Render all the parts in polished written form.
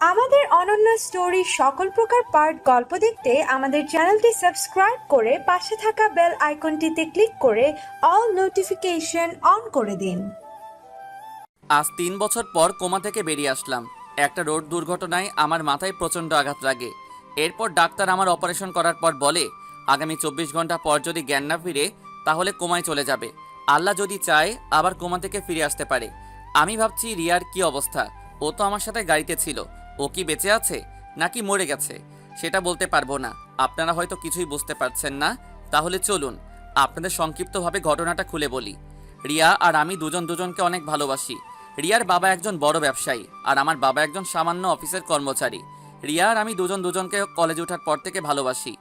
আমাদের অনন্য স্টোরি সকল প্রকার পার্ট গল্প দেখতে আমাদের চ্যানেলটি সাবস্ক্রাইব করে পাশে থাকা বেল আইকনটিতে ক্লিক করে অল নোটিফিকেশন অন করে দিন। আজ ৩ বছর পর কোমা থেকে বেরিয়ে আসলাম। একটা রোড দুর্ঘটনায় আমার মাথায় প্রচণ্ড আঘাত লাগে। এরপর ডাক্তার আমার অপারেশন করার পর বলে আগামী ২৪ ঘন্টা পর যদি জ্ঞান না ফিরে তাহলে কোমায় চলে যাবে। আল্লাহ যদি চায় আবার কোমা থেকে ফিরে আসতে পারে। আমি ভাবছি রিয়ার কি অবস্থা, ও তো আমার সাথে গাড়িতে ছিল, ও কি বেঁচে আছে নাকি মরে গেছে সেটা বলতে পারবো না। আপনারা হয়তো কিছুই বুঝতে পারছেন না, তাহলে চলুন আপনাদের সংক্ষিপ্তভাবে ঘটনাটা খুলে বলি। রিয়া আর আমি দুজন দুজনকে অনেক ভালোবাসি। রিয়ার বাবা একজন বড় ব্যবসায়ী আর আমার বাবা একজন সামান্য অফিসের কর্মচারী। রিয়া আর আমি দুজন দুজনকে কলেজে ওঠার পর থেকে ভালোবাসি।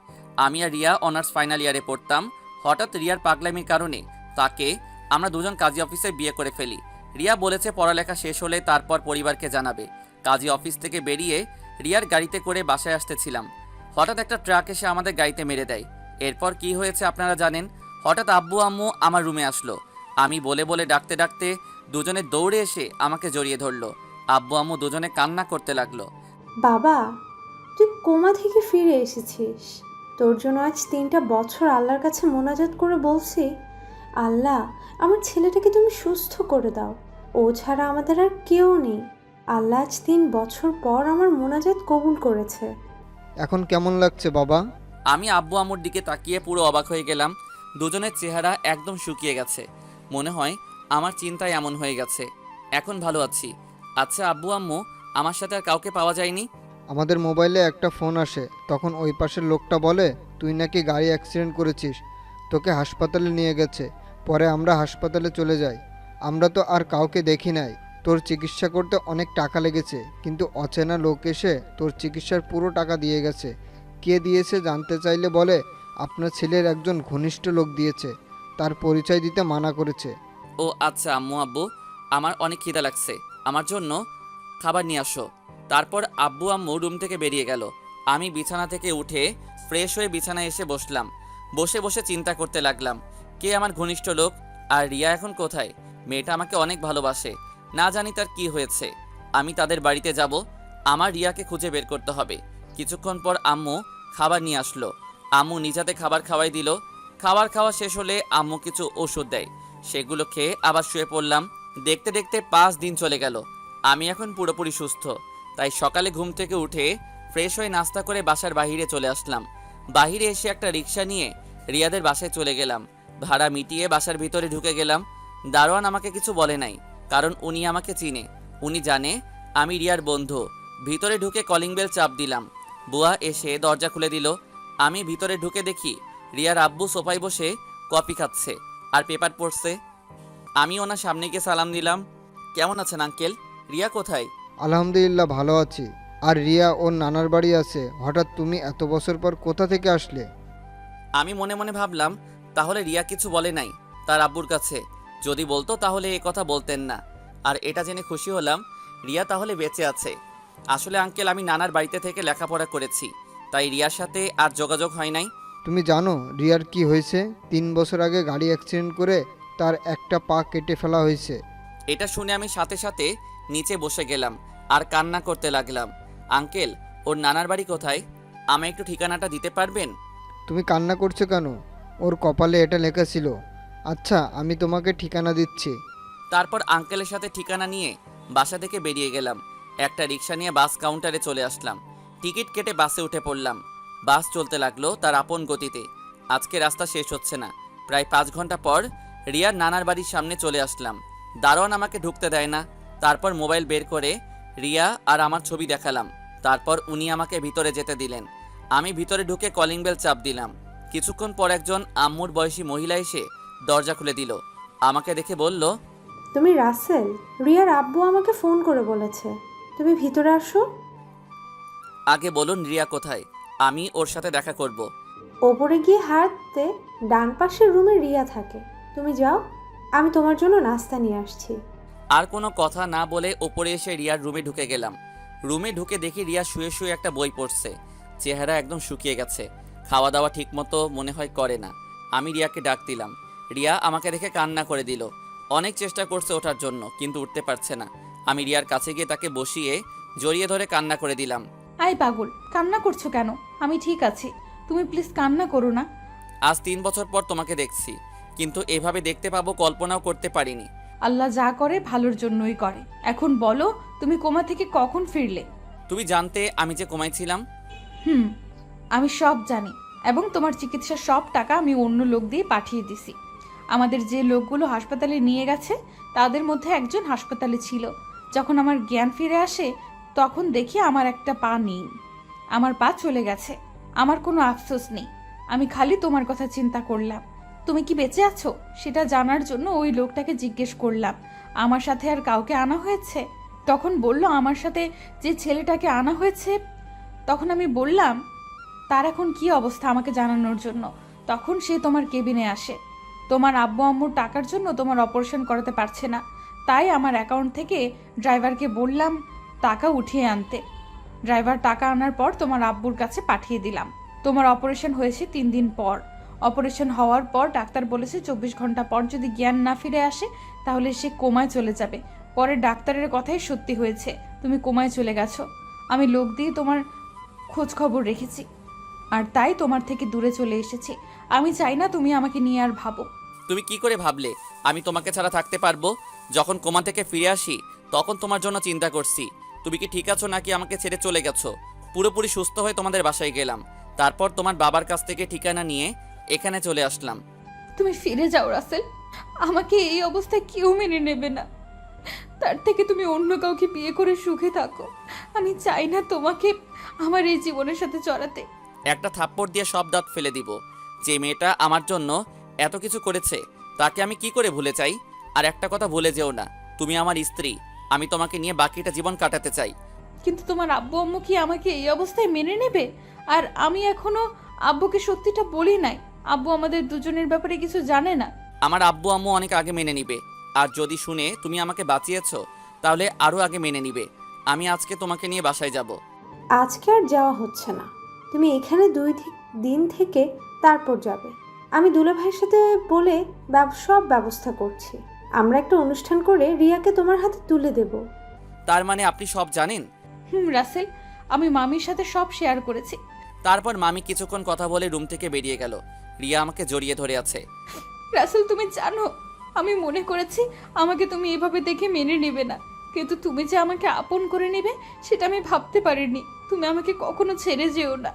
আমি আর রিয়া অনার্স ফাইনাল ইয়ারে পড়তাম। হঠাৎ রিয়ার পাগলামির কারণে তাকে আমরা দুজন কাজী অফিসে বিয়ে করে ফেলি। রিয়া বলেছে পড়ালেখা শেষ হলে তারপর পরিবারকে জানাবে। কাজী অফিস থেকে বেরিয়ে রিয়ার গাড়িতে করে বাসায় আসতেছিলাম। হঠাৎ একটা ট্রাক এসে আমাদের গাড়িতে মেরে দেয়। এরপর কি হয়েছে আপনারা জানেন। হঠাৎ আব্বু আম্মু আমার রুমে আসলো। আমি বলে বলে ডাকতে ডাকতে দুজনে দৌড়ে এসে আমাকে জড়িয়ে ধরলো। আব্বু আম্মু দুজনে কান্না করতে লাগলো। বাবা, তুই কোমা থেকে ফিরে এসেছিস। তোর জন্য আজ 3টা বছর আল্লাহর কাছে মোনাজাত করে বলছি, আল্লাহ আমার ছেলেটাকে তুমি সুস্থ করে দাও, ও ছাড়া আমাদের আর কেউ নেই। আল্লাহ আজ 3 বছর পর আমার মোনাজাত কবুল করেছে। এখন কেমন লাগছে বাবা? আমি আব্বু আম্মুর দিকে তাকিয়ে পুরো অবাক হয়ে গেলাম। দুজনের চেহারা একদম শুকিয়ে গেছে। মনে হয় আমার চিন্তায় এমন হয়ে গেছে। এখন ভালো আছি। আচ্ছা আব্বু আম্মু, আমার সাথে আর কাউকে পাওয়া যায়নি? আমাদের মোবাইলে একটা ফোন আসে, তখন ওই পাশের লোকটা বলে তুই নাকি গাড়ি অ্যাক্সিডেন্ট করেছিস, তোকে হাসপাতালে নিয়ে গেছে। পরে আমরা হাসপাতালে চলে যাই। আমরা তো আর কাউকে দেখি নাই। তোর চিকিৎসা করতে অনেক টাকা লেগেছে, কিন্তু অচেনা লোক এসে তোর চিকিৎসার পুরো টাকা দিয়ে গেছে। কে দিয়েছে জানতে চাইলে বলে আপনার ছেলের একজন ঘনিষ্ঠ লোক দিয়েছে, তার পরিচয় দিতে মানা করেছে। ও আচ্ছা আম্মু আব্বু, আমার অনেক খিদা লাগছে, আমার জন্য খাবার নিয়ে আসো। তারপর আব্বু আম্মু রুম থেকে বেরিয়ে গেল। আমি বিছানা থেকে উঠে ফ্রেশ হয়ে বিছানায় এসে বসলাম। বসে বসে চিন্তা করতে লাগলাম, কে আমার ঘনিষ্ঠ লোক আর রিয়া এখন কোথায়। মেয়েটা আমাকে অনেক ভালোবাসে, না জানি তার কি হয়েছে। আমি তাদের বাড়িতে যাব, আমার রিয়াকে খুঁজে বের করতে হবে। কিছুক্ষণ পর আম্মু খাবার নিয়ে আসলো। আম্মু নিজাতে খাবার খাওয়াই দিল। খাবার খাওয়া শেষ হলে আম্মু কিছু ওষুধ দেয়, সেগুলো খেয়ে আবার শুয়ে পড়লাম। দেখতে দেখতে 5 দিন চলে গেল। আমি এখন পুরোপুরি সুস্থ। তাই সকালে ঘুম থেকে উঠে ফ্রেশ হয়ে নাস্তা করে বাসার বাহিরে চলে আসলাম। বাহিরে এসে একটা রিক্সা নিয়ে রিয়াদের বাসায় চলে গেলাম। ভাড়া মিটিয়ে বাসার ভিতরে ঢুকে গেলাম। দারোয়ান আমাকে কিছু বলে নাই, কারণ উনি আমাকে চিনে। উনি জানে আমি রিয়ার বন্ধু। ভিতরে ঢুকে কলিং বেল চাপ দিলাম। বুয়া এসে দরজা খুলে দিল। আমি ভিতরে ঢুকে দেখি রিয়ার আব্বু সোফায় বসে কফি খাচ্ছে আর পেপার পড়ছে। আমি ওনার সামনে গিয়ে সালাম দিলাম। কেমন আছেন আঙ্কেল? রিয়া কোথায়? আলহামদুলিল্লাহ ভালো আছি। আর রিয়া ওর নানার বাড়ি আছে। হঠাৎ তুমি এত বছর পর কোথা থেকে আসলে? আমি মনে মনে ভাবলাম তাহলে রিয়া কিছু বলে নাই তার আব্বুর কাছে। যদি বলতো তাহলে এ কথা বলতেন না। আর এটা জেনে খুশি হলাম রিয়া তাহলে বেঁচে আছে। আসলে আঙ্কেল আমি নানার বাড়িতে থেকে লেখাপড়া করেছি, তাই রিয়ার সাথে আর যোগাযোগ হয় নাই। তুমি জানো রিয়ার কি হয়েছে? 3 বছর আগে গাড়ি অ্যাক্সিডেন্ট করে তার একটা পা কেটে ফেলা হয়েছে। এটা শুনে আমি সাথে সাথে নিচে বসে গেলাম আর কান্না করতে লাগলাম। আঙ্কেল, ওর নানার বাড়ি কোথায়? আমায় একটু ঠিকানাটা দিতে পারবেন? তুমি কান্না করছো কেন? ওর কপালে এটা লেখা ছিল। আচ্ছা আমি তোমাকে ঠিকানা দিচ্ছি। তারপর আঙ্কেলের সাথে ঠিকানা নিয়ে বাসা থেকে বেরিয়ে গেলাম। একটা রিক্সা নিয়ে বাস কাউন্টারে চলে আসলাম। টিকিট কেটে বাসে উঠে পড়লাম। বাস চলতে লাগলো তার আপন গতিতে। আজকে রাস্তা শেষ হচ্ছে না। প্রায় 5 ঘন্টা পর রিয়ার নানার বাড়ির সামনে চলে আসলাম। দারোয়ান আমাকে ঢুকতে দেয় না। তারপর মোবাইল বের করে রিয়া আর আমার ছবি দেখালাম। তারপর উনি আমাকে ভিতরে যেতে দিলেন। আমি ভিতরে ঢুকে কলিং বেল চাপ দিলাম। কিছুক্ষণ পর একজন আম্মুর বয়সী মহিলা এসে দরজা খুলে দিল। আমাকে দেখে বলল, তুমি রাসেল? রিয়ার আব্বু আমাকে ফোন করে বলেছে তুমি ভিতরে আসো। আগে বলুন রিয়া কোথায়, আমি ওর সাথে দেখা করব। ওপরে গিয়ে হাঁটতে ডান পাশের রুমে রিয়া থাকে, তুমি যাও, আমি তোমার জন্য নাস্তা নিয়ে আসছি। আর কোনো কথা না বলে ওপরে এসে রিয়ার রুমে ঢুকে গেলাম। রুমে ঢুকে দেখি রিয়া শুয়ে শুয়ে একটা বই পড়ছে। চেহারা একদম শুকিয়ে গেছে। খাওয়া দাওয়া ঠিকমতো মনে হয় করে না। আমি রিয়াকে ডাক দিলাম। রিয়া আমাকে দেখে কান্না করে দিল। অনেক চেষ্টা করছে ওঠার জন্য, কিন্তু উঠতে পারছে না। আমি রিয়ার কাছে গিয়ে তাকে বসিয়ে জড়িয়ে ধরে কান্না করে দিলাম। আই পাগল, কান্না করছো কেন? আমি ঠিক আছি, তুমি প্লিজ কান্না করো না। আজ 3 বছর পর তোমাকে দেখছি, কিন্তু এভাবে দেখতে পাবো কল্পনাও করতে পারিনি। আল্লাহ যা করে ভালোর জন্যই করে। এখন বলো, তুমি কোমা থেকে কখন ফিরলে? তুমি জানতে আমি যে কোমায় ছিলাম? আমি সব জানি, এবং তোমার চিকিৎসার সব টাকা আমি অন্য লোক দিয়ে পাঠিয়ে দিছি। আমাদের যে লোকগুলো হাসপাতালে নিয়ে গেছে তাদের মধ্যে একজন হাসপাতালে ছিল। যখন আমার জ্ঞান ফিরে আসে তখন দেখি আমার একটা পা নেই। আমার পা চলে গেছে। আমার কোনো আফসোস নেই, আমি খালি তোমার কথা চিন্তা করলাম। তুমি কি বেঁচে আছো সেটা জানার জন্য ওই লোকটাকে জিজ্ঞেস করলাম আমার সাথে আর কাউকে আনা হয়েছে। তখন বলল আমার সাথে যে ছেলেটাকে আনা হয়েছে। তখন আমি বললাম তার এখন কি অবস্থা আমাকে জানানোর জন্য। তখন সে তোমার কেবিনে আসে। তোমার আব্বু আম্মুর টাকার জন্য তোমার অপারেশন করাতে পারছে না, তাই আমার অ্যাকাউন্ট থেকে ড্রাইভারকে বললাম টাকা উঠিয়ে আনতে। ড্রাইভার টাকা আনার পর তোমার আব্বুর কাছে পাঠিয়ে দিলাম। তোমার অপারেশন হয়েছে 3 দিন পর। অপারেশন হওয়ার পর ডাক্তার বলেছে 24 ঘন্টা পর যদি জ্ঞান না ফিরে আসে তাহলে সে কোমায় চলে যাবে। পরে ডাক্তারের কথাই সত্যি হয়েছে, তুমি কোমায় চলে গেছো। আমি লোক দিয়ে তোমার খোঁজ খবর রেখেছি, আর তাই তোমার থেকে দূরে চলে এসেছি। আমি চাই না তুমি আমাকে নিয়ে আর ভাবো। তুমি কি করে ভাবলে আমি তোমাকে ছাড়া থাকতে পারবো? যখন কোমা থেকে ফিরে আসি তখন তোমার জন্য চিন্তা করছি তুমি কি ঠিক আছো নাকি আমাকে ছেড়ে চলে গেছো। পুরোপুরি সুস্থ হয়ে তোমাদের বাসায় গেলাম, তারপর তোমার বাবার কাছ থেকে ঠিকানা নিয়ে এখানে চলে আসলাম। তুমি ফিরে যাও রাসেল, আমাকে এই অবস্থায় কেউ মেনে নেবে না। তার থেকে তুমি অন্য কাউকে বিয়ে করে সুখে থাকো। আমি চাই না তোমাকে আমার এই জীবনের সাথে জড়াতে। একটা থাপ্পড় দিয়ে সব দাঁত ফেলে দিব। যে মেয়েটা আমার জন্য এত কিছু করেছে তাকে আমি কি করে ভুলে যাই? আর একটা কথা ভুলে যেও না, তুমি আমার স্ত্রী। আমি তোমাকে নিয়ে বাকিটা জীবন কাটাতে চাই। কিন্তু তোমার আব্বু আম্মু কি আমাকে এই অবস্থায় মেনে নেবে? আর আমি এখনো আব্বুকে সত্যিটা বলি নাই। আব্বু আমাদের দুজনের ব্যাপারে কিছু জানে না। আমার আব্বু আম্মু অনেক আগে মেনে নিবে, আর যদি শুনে তুমি আমাকে বাঁচিয়েছো তাহলে আরও আগে মেনে নিবে। আমি আজকে তোমাকে নিয়ে বাসায় যাব। আজকে আর যাওয়া হচ্ছে না, তুমি এখানে 2 দিন থেকে তারপর যাবে। আমি দুলাভাইয়ের সাথে বলে সব ব্যবস্থা করছি। আমরা একটা অনুষ্ঠান করে রিয়াকে তোমার হাতে তুলে দেব। তার মানে আপনি সব জানেন? রাসেল, আমি মামির সাথে সব শেয়ার করেছি। তারপর মামি কিছুক্ষণ কথা বলে রুম থেকে বেরিয়ে গেল। রিয়া আমাকে জড়িয়ে ধরে আছে। রাসেল, তুমি জানো আমি মনে করেছি আমাকে তুমি এভাবে দেখে মেনে নেবে না, কিন্তু তুমি যে আমাকে আপন করে নেবে সেটা আমি ভাবতে পারিনি। তুমি আমাকে কখনো ছেড়ে যেও না,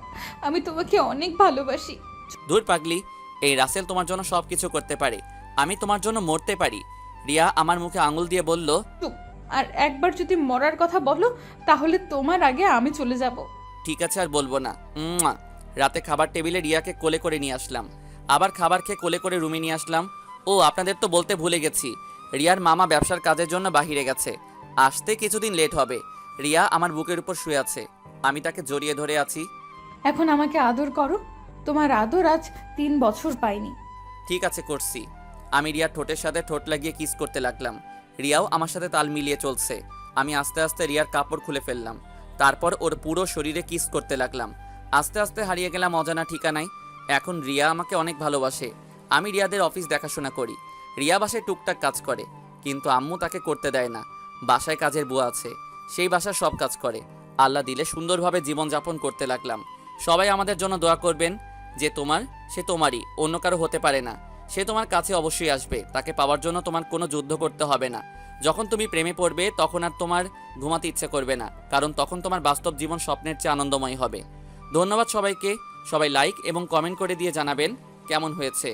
আমি তোমাকে অনেক ভালোবাসি। দূর পাগলি, এই রাসেল তোমার জন্য সব কিছু করতে পারে, আমি তোমার জন্য মরতে পারি। রিয়া আমার মুখে আঙুল দিয়ে বলল, চুপ। আর একবার যদি মরার কথা বলো তাহলে তোমার আগে আমি চলে যাব। ঠিক আছে আর বলবো না। রাতে খাবার টেবিলে রিয়াকে কোলে করে নিয়ে আসলাম। আবার খাবার খেয়ে কোলে করে রুমে নিয়ে আসলাম। ও আপনাদের তো বলতে ভুলে গেছি, রিয়ার মামা ব্যবসার কাজের জন্য বাহিরে গেছে, আসতে কিছুদিন লেট হবে। রিয়া আমার বুকের উপর শুয়ে আছে, আমি তাকে জড়িয়ে ধরে আছি। এখন আমাকে আদর করো, তোমার আদর আজ 3 বছর পাইনি। ঠিক আছে, করছি। আমি রিয়ার ঠোঁটের সাথে ঠোঁট লাগিয়ে কিস করতে লাগলাম। রিয়াও আমার সাথে তাল মিলিয়ে চলছে। আমি আস্তে আস্তে রিয়ার কাপড় খুলে ফেললাম, তারপর ওর পুরো শরীরে কিস করতে লাগলাম। আস্তে আস্তে হারিয়ে গেলাম অজানা ঠিকানায়। এখন রিয়া আমাকে অনেক ভালোবাসে। আমি রিয়াদের অফিস দেখাশোনা করি। রিয়া বাসায় টুকটাক কাজ করে, কিন্তু আম্মু তাকে করতে দেয় না। বাসায় কাজের বুয়া আছে, সেই বাসার সব কাজ করে। আল্লাহ দিলে সুন্দরভাবে জীবনযাপন করতে লাগলাম। সবাই আমাদের জন্য দোয়া করবেন। যে তোমার, সে তোমারই, অন্য কারো হতে পারে না। সে তোমার কাছে অবশ্যই আসবে, তাকে পাওয়ার জন্য তোমার কোনো যুদ্ধ করতে হবে না। যখন তুমি প্রেমে পড়বে তখন আর তোমার ঘুমাতে ইচ্ছে করবে না, কারণ তখন তোমার বাস্তব জীবন স্বপ্নের চেয়ে আনন্দময় হবে। ধন্যবাদ সবাইকে। সবাই লাইক এবং কমেন্ট করে দিয়ে জানাবেন কেমন হয়েছে।